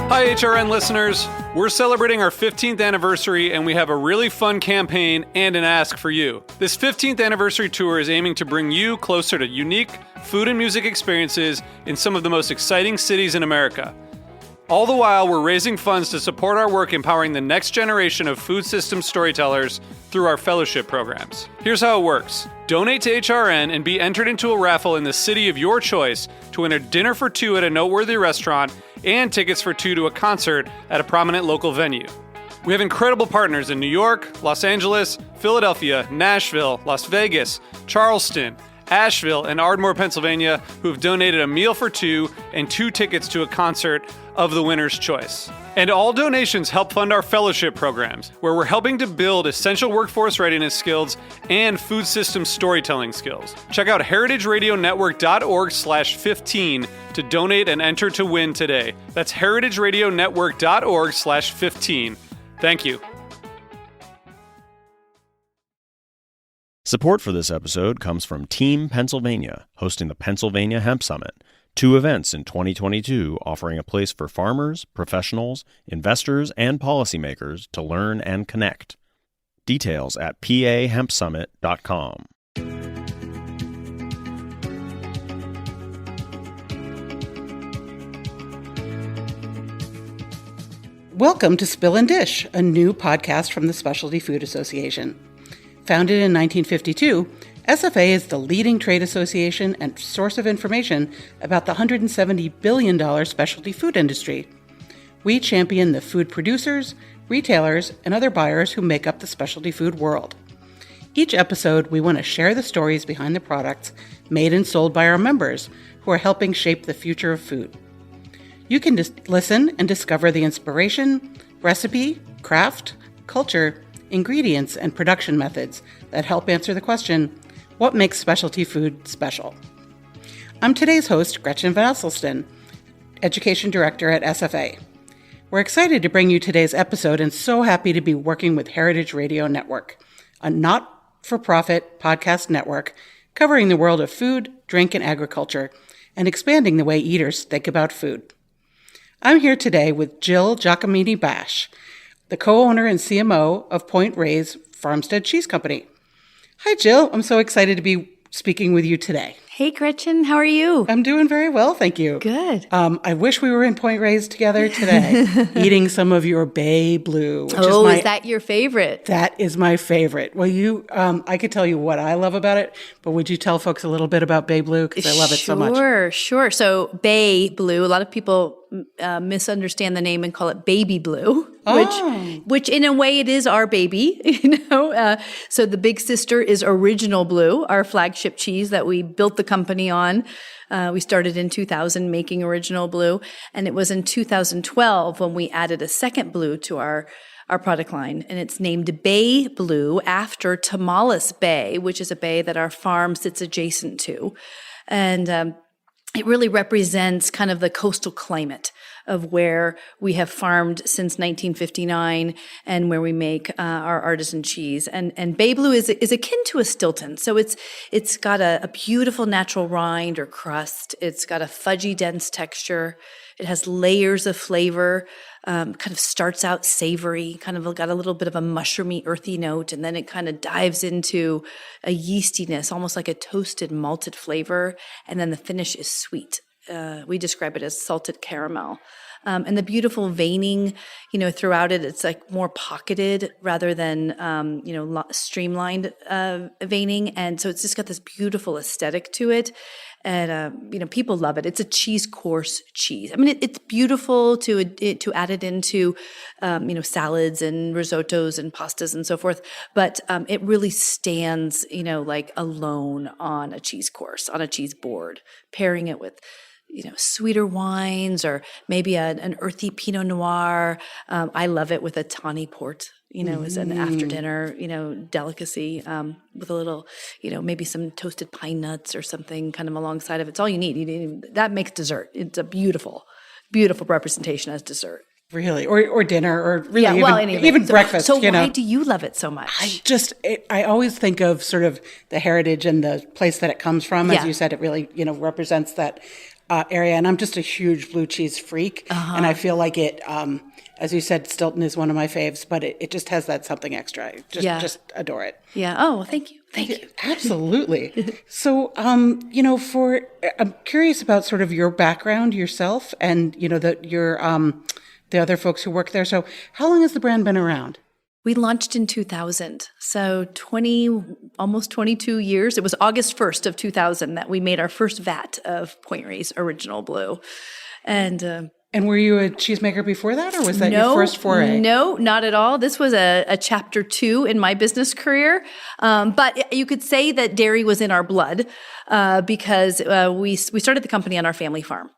Hi, HRN listeners. We're celebrating our 15th anniversary, and we have a really fun campaign and an ask for you. This 15th anniversary tour is aiming to bring you closer to unique food and music experiences in some of the most exciting cities in America. All the while, we're raising funds to support our work empowering the next generation of food systems storytellers through our fellowship programs. Here's how it works. Donate to HRN and be entered into a raffle in the city of your choice to win a dinner for two at a noteworthy restaurant and tickets for two to a concert at a prominent local venue. We have incredible partners in New York, Los Angeles, Philadelphia, Nashville, Las Vegas, Charleston, Asheville, and Ardmore, Pennsylvania, who have donated a meal for two and two tickets to a concert of the winner's choice. And all donations help fund our fellowship programs, where we're helping to build essential workforce readiness skills and food system storytelling skills. Check out heritageradionetwork.org/15 to donate and enter to win today. That's heritageradionetwork.org/15. Thank you. Support for this episode comes from Team Pennsylvania, hosting the Pennsylvania Hemp Summit, 2 events in 2022 offering a place for farmers, professionals, investors, and policymakers to learn and connect. Details at pahempsummit.com. Welcome to Spill and Dish, a new podcast from the Specialty Food Association. Founded in 1952, SFA is the leading trade association and source of information about the $170 billion specialty food industry. We champion the food producers, retailers, and other buyers who make up the specialty food world. Each episode, we want to share the stories behind the products made and sold by our members who are helping shape the future of food. You can listen and discover the inspiration, recipe, craft, culture, ingredients, and production methods that help answer the question, what makes specialty food special? I'm today's host, Gretchen Van Esselston, Education Director at SFA. We're excited to bring you today's episode and so happy to be working with Heritage Radio Network, a not-for-profit podcast network covering the world of food, drink, and agriculture, and expanding the way eaters think about food. I'm here today with Jill Giacomini Basch, the co-owner and CMO of Reyes Farmstead Cheese Company. Hi, Jill. I'm so excited to be speaking with you today. Hey, Gretchen. How are you? I'm doing very well, thank you. Good. I wish we were in Reyes together today, eating some of your Bay Blue. Which is that your favorite? That is my favorite. Well, I could tell you what I love about it, but would you tell folks a little bit about Bay Blue? Because I love it so much. Sure. So Bay Blue, a lot of people misunderstand the name and call it baby blue, which in a way it is our baby, so the big sister is Original Blue, our flagship cheese that we built the company on. We started in 2000 making Original Blue, and it was in 2012 when we added a second blue to our product line, and it's named Bay Blue after Tamales Bay, which is a bay that our farm sits adjacent to. And it really represents kind of the coastal climate of where we have farmed since 1959 and where we make our artisan cheese. And Bay Blue is akin to a Stilton. So it's got a beautiful natural rind or crust. It's got a fudgy, dense texture. It has layers of flavor, kind of starts out savory, kind of got a little bit of a mushroomy, earthy note, and then it kind of dives into a yeastiness, almost like a toasted, malted flavor, and then the finish is sweet. We describe it as salted caramel. And the beautiful veining, throughout it, it's like more pocketed rather than, streamlined veining. And so it's just got this beautiful aesthetic to it. And, people love it. It's a cheese course cheese. I mean, it's beautiful to add it into, salads and risottos and pastas and so forth. But it really stands, like alone on a cheese course, on a cheese board, pairing it with sweeter wines or maybe an earthy Pinot Noir. I love it with a tawny port, as an after dinner, delicacy with a little, maybe some toasted pine nuts or something kind of alongside of it. It's all you need. That makes dessert. It's a beautiful, beautiful representation as dessert. Really, or dinner, or really even breakfast. So why do you love it so much? I always think of sort of the heritage and the place that it comes from. As you said, it really represents that. area, and I'm just a huge blue cheese freak, and I feel like it, as you said, Stilton is one of my faves, but it just has that something extra. I just adore it. Yeah. Oh, well, thank you. Thank you. Absolutely. So, I'm curious about sort of your background yourself and, the other folks who work there. So how long has the brand been around? We launched in 2000, so almost 22 years. It was August 1st of 2000 that we made our first vat of Point Reyes Original Blue. And were you a cheesemaker before that, or was that your first foray? No, not at all. This was a chapter 2 in my business career. But you could say that dairy was in our blood because we started the company on our family farm.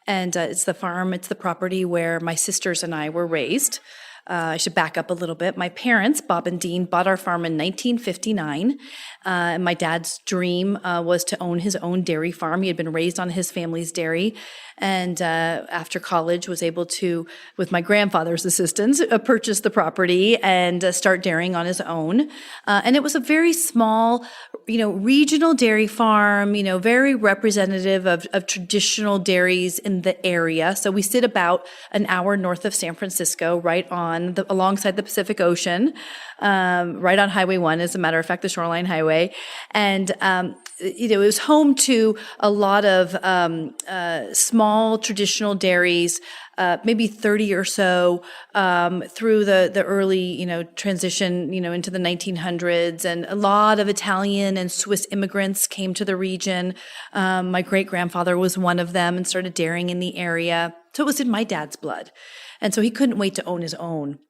And it's the property where my sisters and I were raised. I should back up a little bit. My parents, Bob and Dean, bought our farm in 1959. And my dad's dream was to own his own dairy farm. He had been raised on his family's dairy. And after college, was able to, with my grandfather's assistance, purchase the property and start dairying on his own. And it was a very small, regional dairy farm, very representative of traditional dairies in the area. So we sit about an hour north of San Francisco, right on alongside the Pacific Ocean, right on Highway 1, as a matter of fact, the Shoreline Highway. And it was home to a lot of small traditional dairies, maybe 30 or so, through the early, transition, into the 1900s. And a lot of Italian and Swiss immigrants came to the region. My great-grandfather was one of them and started dairying in the area. So it was in my dad's blood. And so he couldn't wait to own his own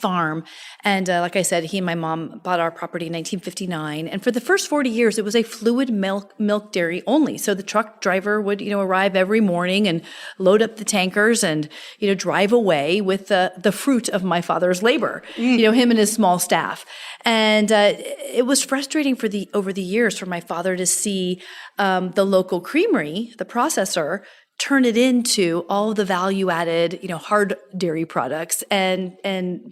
farm. And like I said, he and my mom bought our property in 1959. And for the first 40 years, it was a fluid milk dairy only. So the truck driver would, arrive every morning and load up the tankers and, drive away with the fruit of my father's labor, him and his small staff. And it was frustrating over the years for my father to see the local creamery, the processor, turn it into all of the value-added, hard dairy products and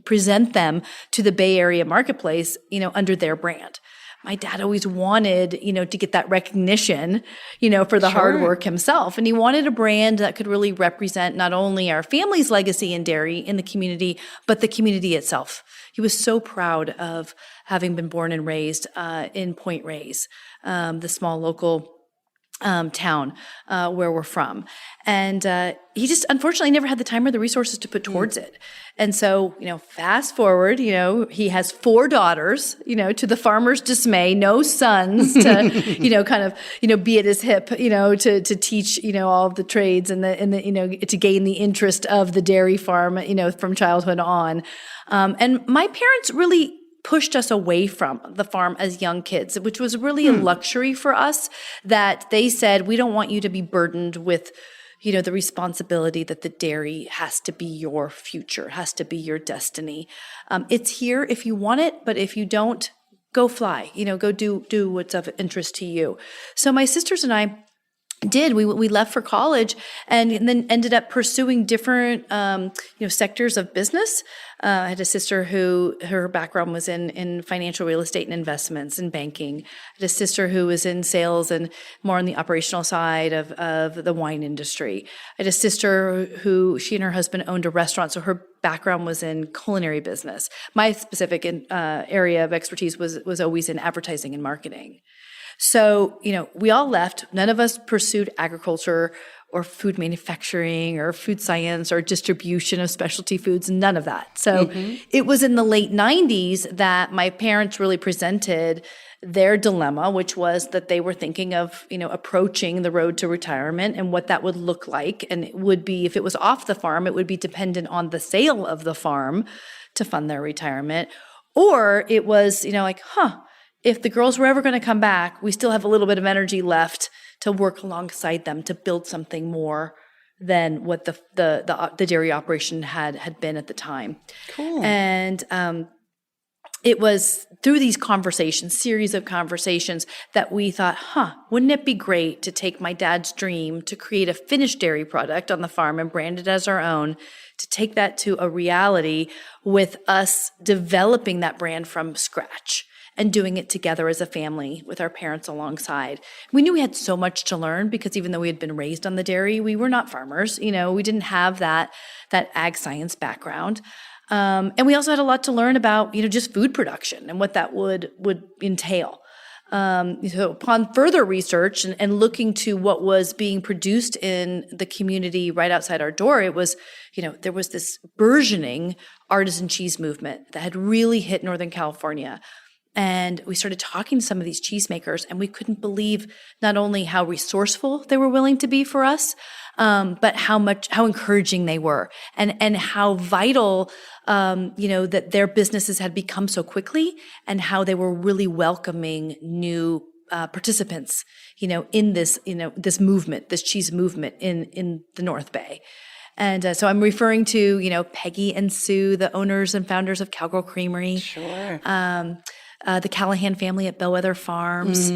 present them to the Bay Area marketplace, under their brand. My dad always wanted, to get that recognition, for the hard work himself. And he wanted a brand that could really represent not only our family's legacy in dairy in the community, but the community itself. He was so proud of having been born and raised in Point Reyes, the small local town where we're from. And he just unfortunately never had the time or the resources to put towards it. And so, fast forward, he has 4 daughters, to the farmer's dismay, no sons to, kind of, be at his hip, to teach, all of the trades and to gain the interest of the dairy farm, from childhood on. And my parents really pushed us away from the farm as young kids, which was really a luxury for us, that they said, we don't want you to be burdened with, the responsibility that the dairy has to be your future, has to be your destiny. It's here if you want it, but if you don't, go fly, go do what's of interest to you. So my sisters and I we left for college and then ended up pursuing different, sectors of business. I had a sister who her background was in financial real estate and investments and banking. I had a sister who was in sales and more on the operational side of the wine industry. I had a sister who she and her husband owned a restaurant, so her background was in culinary business. My specific area of expertise was always in advertising and marketing. So, we all left. None of us pursued agriculture or food manufacturing or food science or distribution of specialty foods, none of that. So it was in the late 90s that my parents really presented their dilemma, which was that they were thinking of, approaching the road to retirement and what that would look like. And it would be, if it was off the farm, it would be dependent on the sale of the farm to fund their retirement. Or it was, if the girls were ever going to come back, we still have a little bit of energy left to work alongside them to build something more than what the dairy operation had been at the time. Cool. And it was through these series of conversations, that we thought, wouldn't it be great to take my dad's dream to create a finished dairy product on the farm and brand it as our own, to take that to a reality with us developing that brand from scratch. and doing it together as a family with our parents alongside. We knew we had so much to learn because even though we had been raised on the dairy, we were not farmers. We didn't have that ag science background. And we also had a lot to learn about, just food production and what that would entail. So upon further research and looking to what was being produced in the community right outside our door, it was, there was this burgeoning artisan cheese movement that had really hit Northern California. And we started talking to some of these cheesemakers, and we couldn't believe not only how resourceful they were willing to be for us, but how encouraging they were, and how vital, that their businesses had become so quickly, and how they were really welcoming new participants, in this, this movement, this cheese movement in the North Bay. And so I'm referring to, Peggy and Sue, the owners and founders of Cowgirl Creamery. Sure. The Callahan family at Bellwether Farms,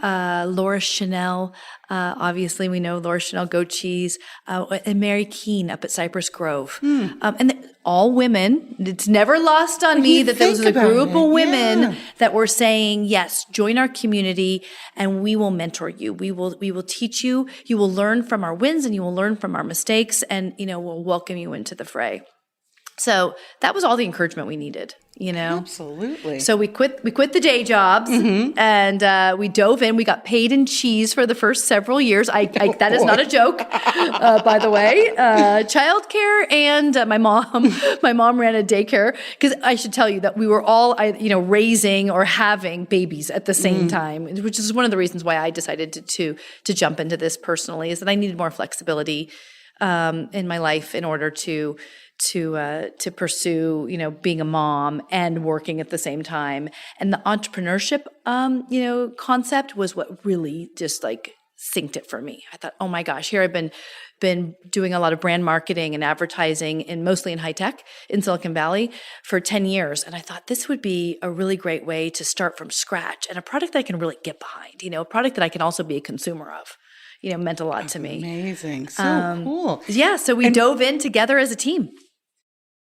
Laura Chanel, obviously we know Laura Chanel goat cheese, and Mary Keene up at Cypress Grove. And all women. It's never lost on me that there was a group of women that were saying, yes, join our community and we will mentor you. We will teach you. You will learn from our wins and you will learn from our mistakes, and, we'll welcome you into the fray. So that was all the encouragement we needed, Absolutely. So we quit the day jobs, and we dove in. We got paid in cheese for the first several years. That is not a joke, by the way. Childcare, and my mom ran a daycare, because I should tell you that we were all, raising or having babies at the same time, which is one of the reasons why I decided to jump into this personally, is that I needed more flexibility in my life in order to pursue, being a mom and working at the same time. And the entrepreneurship, concept was what really just synced it for me. I thought, oh my gosh, here I've been doing a lot of brand marketing and advertising, and mostly in high tech in Silicon Valley for 10 years. And I thought this would be a really great way to start from scratch, and a product that I can really get behind, a product that I can also be a consumer of. Meant a lot to me. Amazing. So cool. Yeah. So we dove in together as a team.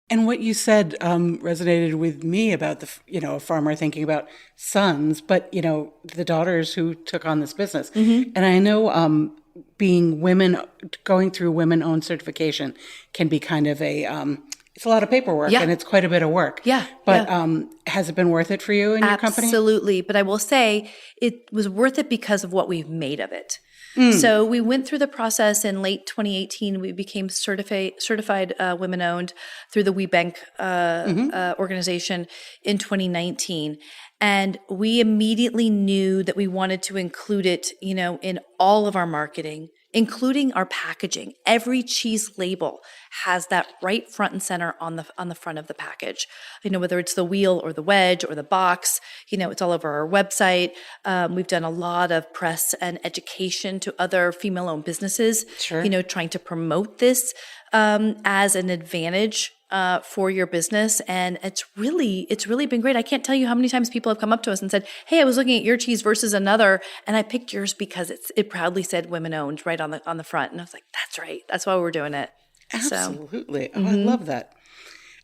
And what you said resonated with me about a farmer thinking about sons, but, the daughters who took on this business. And I know being women, going through women-owned certification can be kind of it's a lot of paperwork, and it's quite a bit of work. Yeah. But has it been worth it for you and your company? Absolutely. But I will say it was worth it because of what we've made of it. So we went through the process in late 2018. We became certified women-owned through the WeBank organization in 2019. And we immediately knew that we wanted to include it, in all of our marketing, including our packaging. Every cheese label has that right front and center on the front of the package. Whether it's the wheel or the wedge or the box, it's all over our website. We've done a lot of press and education to other female-owned businesses, trying to promote this as an advantage for your business. And it's really been great. I can't tell you how many times people have come up to us and said, hey, I was looking at your cheese versus another, and I picked yours because it proudly said women owned right on the front. And I was like, that's right. That's why we're doing it. Absolutely. So, I love that.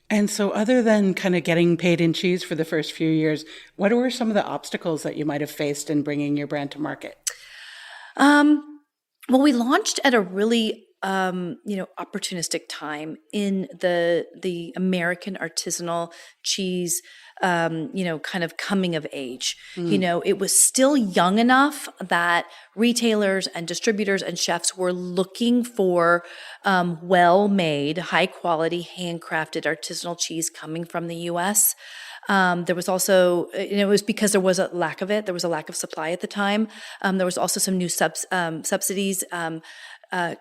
And so other than kind of getting paid in cheese for the first few years, what were some of the obstacles that you might have faced in bringing your brand to market? Well, we launched at a really opportunistic time in the American artisanal cheese, kind of coming of age. It was still young enough that retailers and distributors and chefs were looking for well-made, high-quality, handcrafted artisanal cheese coming from the U.S. There was also, it was because there was a lack of it. There was a lack of supply at the time. There was also some new subsidies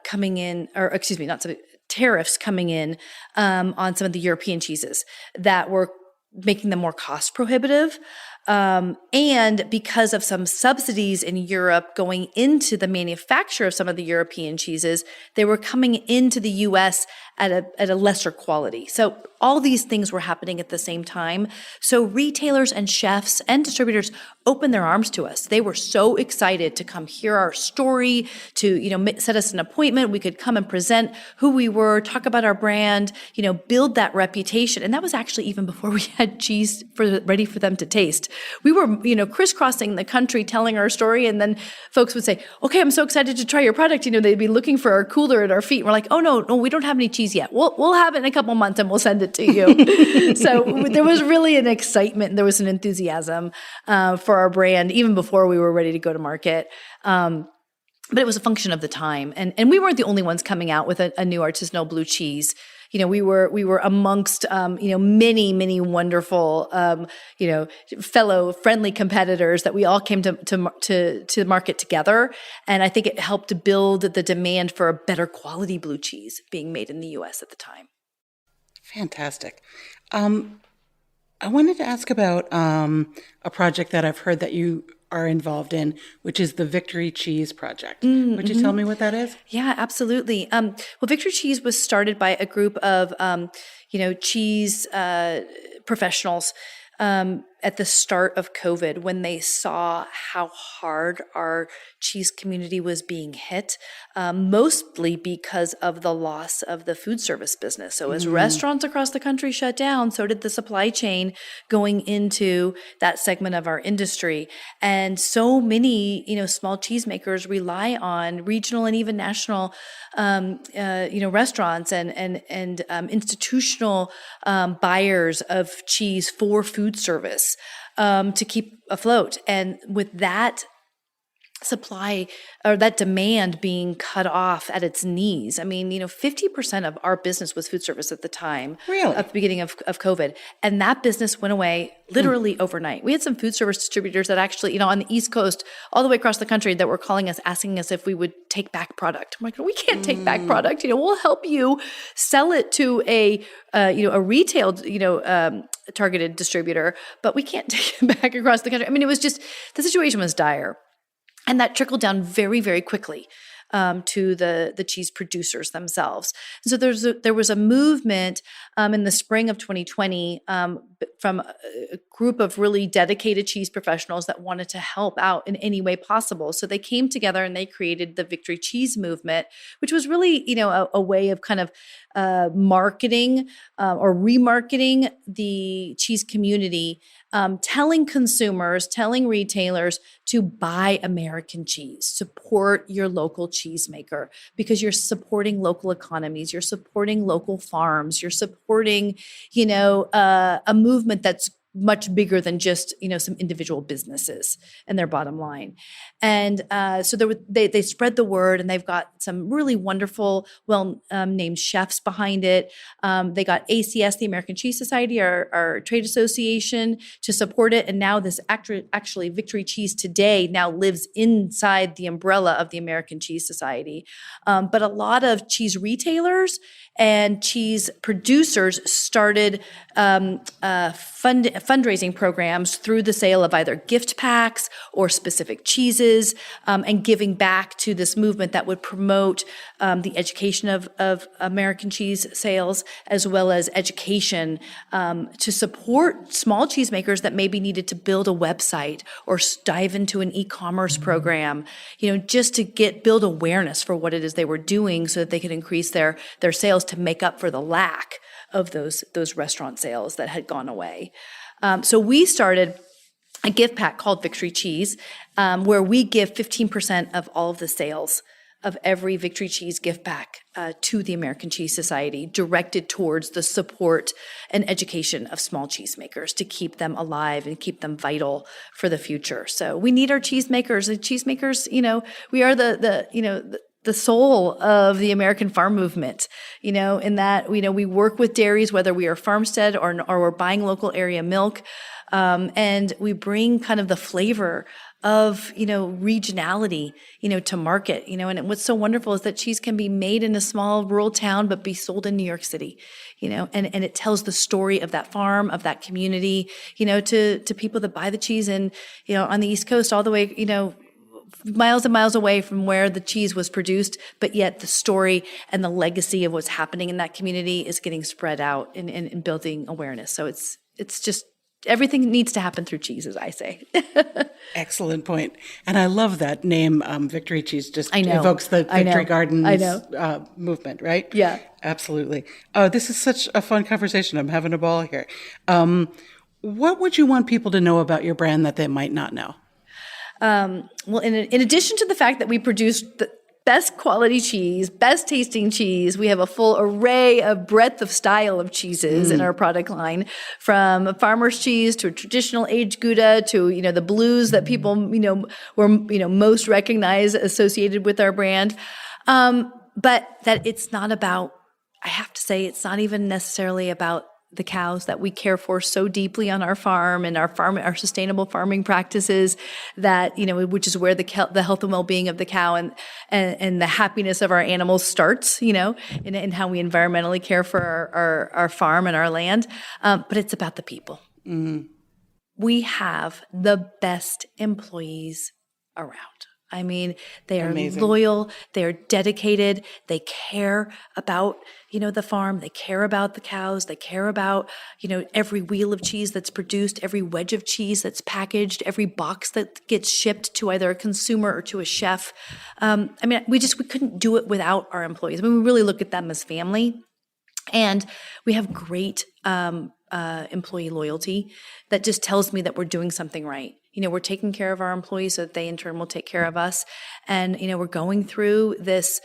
coming in, or excuse me, not subsidies, tariffs coming in on some of the European cheeses that were making them more cost prohibitive. And because of some subsidies in Europe going into the manufacture of some of the European cheeses, they were coming into the U.S. at a lesser quality. So All these things were happening at the same time. So retailers and chefs and distributors opened their arms to us. They were so excited to come hear our story, to, set us an appointment. We could come and present who we were, talk about our brand, build that reputation. And that was actually even before we had cheese ready for them to taste. We were, crisscrossing the country telling our story. And then folks would say, okay, I'm so excited to try your product. They'd be looking for our cooler at our feet. And we're like, oh, no, we don't have any cheese yet. We'll have it in a couple months and we'll send it to you. So there was really an excitement. There was an enthusiasm for our brand, even before we were ready to go to market. But it was a function of the time. And we weren't the only ones coming out with a new artisanal blue cheese. We were amongst, many, many wonderful, fellow friendly competitors that we all came to market together. And I think it helped to build the demand for a better quality blue cheese being made in the U.S. at the time. Fantastic. I wanted to ask about a project that I've heard that you are involved in, which is the Victory Cheese Project. Would you tell me what that is? Yeah, absolutely. Well, Victory Cheese was started by a group of, cheese professionals at the start of COVID, when they saw how hard our cheese community was being hit, mostly because of the loss of the food service business. So as restaurants across the country shut down, so did the supply chain going into that segment of our industry. And so many, small cheesemakers rely on regional and even national, restaurants and institutional buyers of cheese for food service to keep afloat. And with that supply or that demand being cut off at its knees. 50% of our business was food service at the time. Really? At the beginning of COVID. And that business went away literally overnight. We had some food service distributors that actually, on the East Coast, all the way across the country, that were calling us, asking us if we would take back product. I'm like, we can't take back product. We'll help you sell it to a retail, targeted distributor, but we can't take it back across the country. It was just, the situation was dire. And that trickled down very, very quickly to the cheese producers themselves. And so there was a movement in the spring of 2020 from a group of really dedicated cheese professionals that wanted to help out in any way possible. So they came together and they created the Victory Cheese movement, which was really, a way of kind of marketing or remarketing the cheese community, telling consumers, telling retailers to buy American cheese, support your local cheesemaker, because you're supporting local economies, you're supporting local farms, you're supporting, a movement that's much bigger than just, some individual businesses and their bottom line. And so they spread the word, and they've got some really wonderful, named chefs behind it. They got ACS, the American Cheese Society, our trade association, to support it. And now this actually Victory Cheese today now lives inside the umbrella of the American Cheese Society. But a lot of cheese retailers and cheese producers started fundraising programs through the sale of either gift packs or specific cheeses, and giving back to this movement that would promote the education of American cheese sales, as well as education to support small cheesemakers that maybe needed to build a website or dive into an e-commerce program, just to build awareness for what it is they were doing, so that they could increase their sales to make up for the lack of those restaurant sales that had gone away. So we started a gift pack called Victory Cheese, where we give 15% of all of the sales of every Victory Cheese gift pack to the American Cheese Society, directed towards the support and education of small cheesemakers to keep them alive and keep them vital for the future. So we need our cheesemakers. The cheesemakers, we are the soul of the American farm movement, in that, we work with dairies, whether we are Farmstead or we're buying local area milk. And we bring kind of the flavor of, regionality, to market, and what's so wonderful is that cheese can be made in a small rural town, but be sold in New York City, and it tells the story of that farm, of that community, to people that buy the cheese and, on the East Coast all the way, miles and miles away from where the cheese was produced, but yet the story and the legacy of what's happening in that community is getting spread out and building awareness. So it's just everything needs to happen through cheese, as I say. Excellent point. And I love that name, Victory Cheese, just evokes the Victory Gardens movement, right? Yeah. Absolutely. This is such a fun conversation. I'm having a ball here. What would you want people to know about your brand that they might not know? Well, in addition to the fact that we produce the best quality cheese, best tasting cheese, we have a full array of breadth of style of cheeses in our product line, from farmer's cheese to a traditional aged Gouda to, the blues that people, most recognize associated with our brand. But that it's not about, I have to say, it's not even necessarily about the cows that we care for so deeply on our farm and our sustainable farming practices, that, which is where the health and well-being of the cow and the happiness of our animals starts, in how we environmentally care for our farm and our land. But it's about the people. Mm-hmm. We have the best employees around. I mean, they are amazing. Loyal, they are dedicated, they care about, the farm, they care about the cows, they care about, every wheel of cheese that's produced, every wedge of cheese that's packaged, every box that gets shipped to either a consumer or to a chef. We couldn't do it without our employees. We really look at them as family. And we have great employee loyalty that just tells me that we're doing something right. We're taking care of our employees so that they in turn will take care of us. And, we're going through this,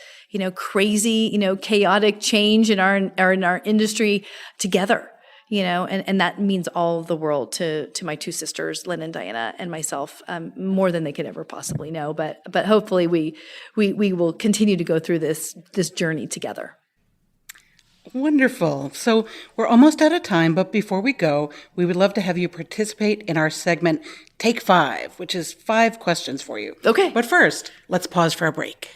crazy, chaotic change in our industry together, and that means all the world to my two sisters, Lynn and Diana, and myself, more than they could ever possibly know. But hopefully we will continue to go through this journey together. Wonderful. So we're almost out of time, but before we go, we would love to have you participate in our segment, Take 5, which is 5 questions for you. Okay. But first, let's pause for a break.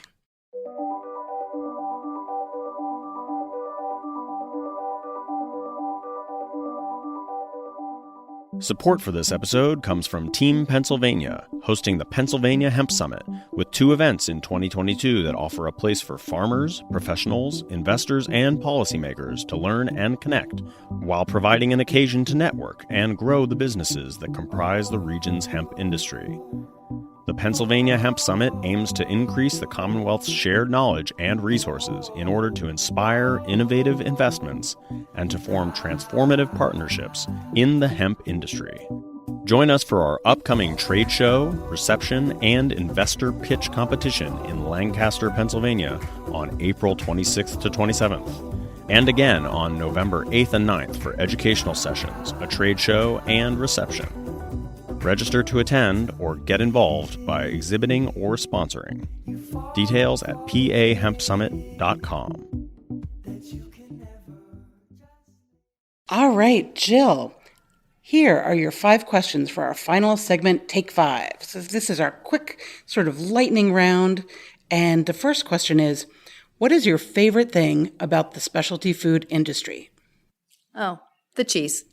Support for this episode comes from Team Pennsylvania, hosting the Pennsylvania Hemp Summit, with 2 events in 2022 that offer a place for farmers, professionals, investors, and policymakers to learn and connect, while providing an occasion to network and grow the businesses that comprise the region's hemp industry. The Pennsylvania Hemp Summit aims to increase the Commonwealth's shared knowledge and resources in order to inspire innovative investments and to form transformative partnerships in the hemp industry. Join us for our upcoming trade show, reception, and investor pitch competition in Lancaster, Pennsylvania on April 26th to 27th, and again on November 8th and 9th for educational sessions, a trade show, and reception. Register to attend or get involved by exhibiting or sponsoring. Details at pahempsummit.com. All right, Jill. Here are your 5 questions for our final segment, Take 5. So this is our quick sort of lightning round. And the first question is, what is your favorite thing about the specialty food industry? Oh, the cheese.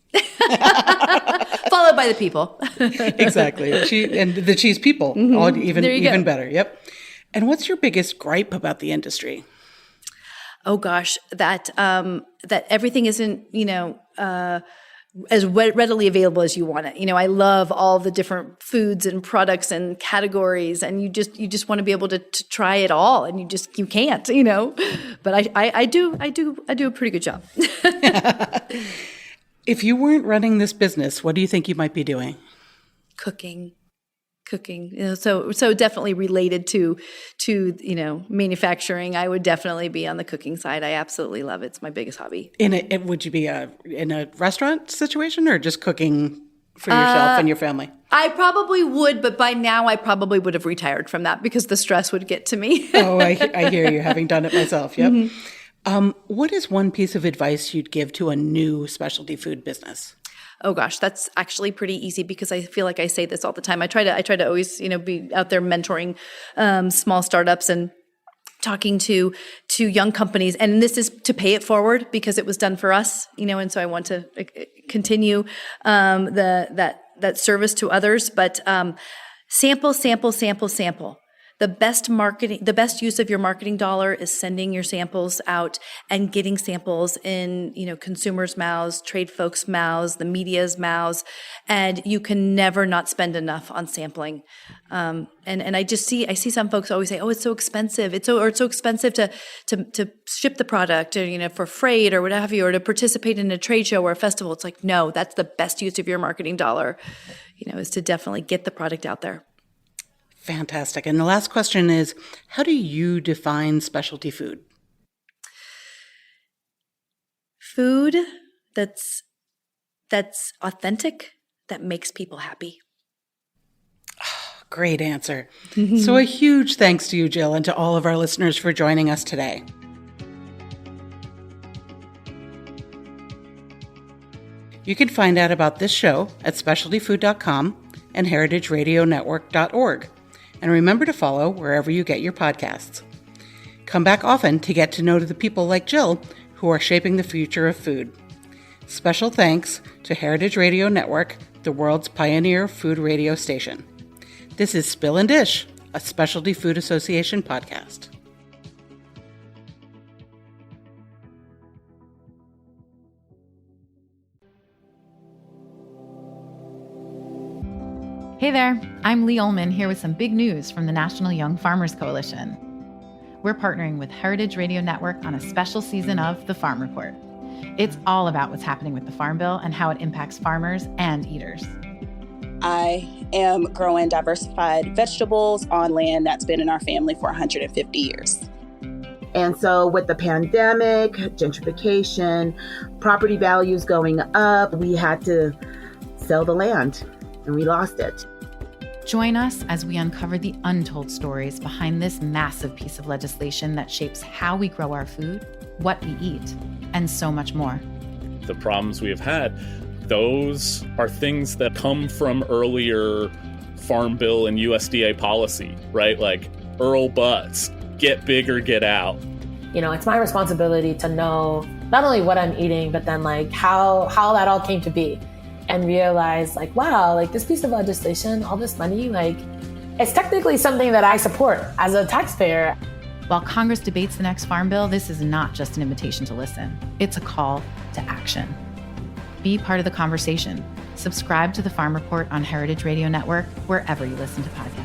Followed by the people. Exactly. And the cheese people, all even better. Yep. And what's your biggest gripe about the industry? Oh gosh, that everything isn't, as readily available as you want it. I love all the different foods and products and categories, and you just want to be able to try it all, and you can't, But I do a pretty good job. If you weren't running this business, what do you think you might be doing? Cooking. So definitely related to manufacturing. I would definitely be on the cooking side. I absolutely love it. It's my biggest hobby. Would you be in a restaurant situation or just cooking for yourself and your family? I probably would, but by now I probably would have retired from that because the stress would get to me. Oh, I hear you, having done it myself. Yep. Mm-hmm. What is one piece of advice you'd give to a new specialty food business? Oh gosh, that's actually pretty easy because I feel like I say this all the time. I try to always, be out there mentoring small startups and talking to young companies. And this is to pay it forward because it was done for us, and so I want to continue that service to others. But sample. the best use of your marketing dollar is sending your samples out and getting samples in, consumers' mouths, trade folks' mouths, the media's mouths, and you can never not spend enough on sampling. And I see some folks always say, "Oh, it's so expensive. It's so expensive to ship the product, or for freight or what have you, or to participate in a trade show or a festival." It's like, no, that's the best use of your marketing dollar, is to definitely get the product out there. Fantastic. And the last question is, how do you define specialty food? Food that's authentic, that makes people happy. Great answer. So a huge thanks to you, Jill, and to all of our listeners for joining us today. You can find out about this show at specialtyfood.com and heritageradionetwork.org. And remember to follow wherever you get your podcasts. Come back often to get to know the people like Jill who are shaping the future of food. Special thanks to Heritage Radio Network, the world's pioneer food radio station. This is Spill and Dish, a Specialty Food Association podcast. Hey there, I'm Lee Ullman here with some big news from the National Young Farmers Coalition. We're partnering with Heritage Radio Network on a special season of The Farm Report. It's all about what's happening with the Farm Bill and how it impacts farmers and eaters. I am growing diversified vegetables on land that's been in our family for 150 years. And so with the pandemic, gentrification, property values going up, we had to sell the land and we lost it. Join us as we uncover the untold stories behind this massive piece of legislation that shapes how we grow our food, what we eat, and so much more. The problems we have had, those are things that come from earlier Farm Bill and USDA policy, right? Like Earl Butts, get big or get out. It's my responsibility to know not only what I'm eating, but then like how that all came to be, and realize like, wow, like this piece of legislation, all this money, like it's technically something that I support as a taxpayer. While Congress debates the next Farm Bill, this is not just an invitation to listen. It's a call to action. Be part of the conversation. Subscribe to the Farm Report on Heritage Radio Network, wherever you listen to podcasts.